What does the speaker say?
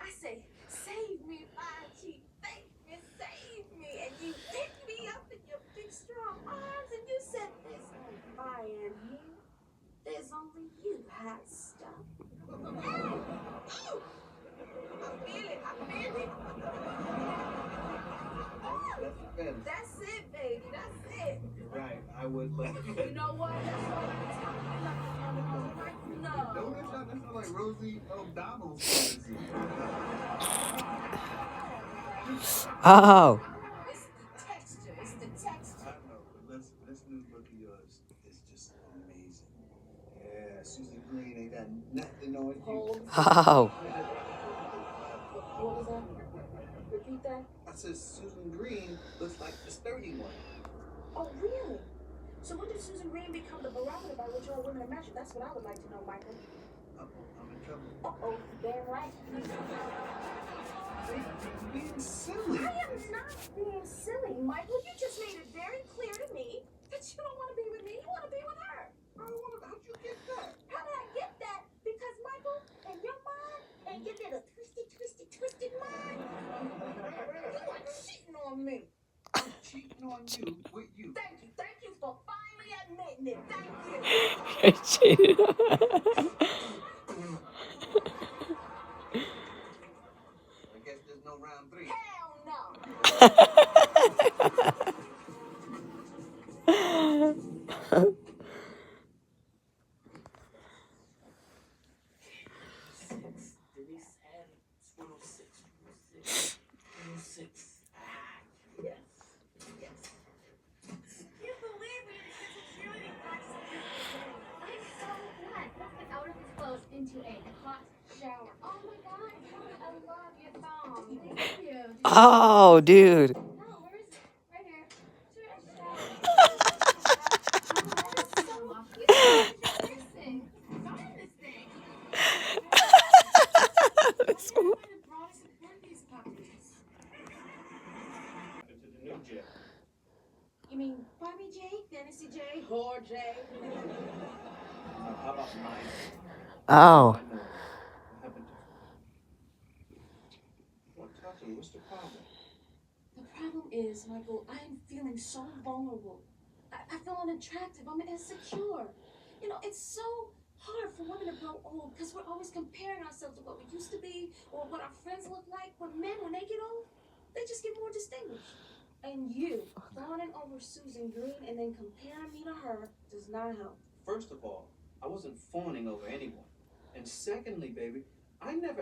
I say, save me, Archie, thank me, save me. And you picked me up in your big strong arms and you said, there's no fire in here. There's only you, hot stuff. Oh, I feel it, I feel it. That's it, baby, that's it. Right, I would, but You know what? That's all I'm talking about. Like love. no, that sound like Rosie O'Donnell's fantasy. Oh. It's the texture. It's the texture. I know, but this new look of yours is just amazing. Yeah, Susan Green ain't got nothing on you. Oh. What was that? Repeat that. I said Susan Green looks like the sturdy one. Oh, really? So when did Susan Green become the barometer by which all women are measured? That's what I would like to know, Michael. I'm in trouble. Uh-oh, damn right. You're being silly. I am not being silly, Michael. You just made it very clear to me that you don't want to be with me. You want to be with her. I don't want to. How'd you get that? How did I get that? Because, Michael, in your mind, and your little twisted mind, you are cheating on me. I'm cheating on you with you. Thank you for finally admitting it. Thank you. I guess there's no round 3. Hell no. Into a hot shower. Oh my god, Kelly, I love your thong. Thank you. Oh, dude. No, where is it? Right here. You mean Barbie J, Fantasy J, Whore J? How about mine? Oh. What's the problem? The problem is, Michael, I am feeling so vulnerable. I feel unattractive. I'm insecure. You know, it's so hard for women to grow old because we're always comparing ourselves to what we used to be or what our friends look like. But men, when they get old, they just get more distinguished. And you, fawning over Susan Green and then comparing me to her does not help. First of all, I wasn't fawning over anyone. And secondly, baby, I never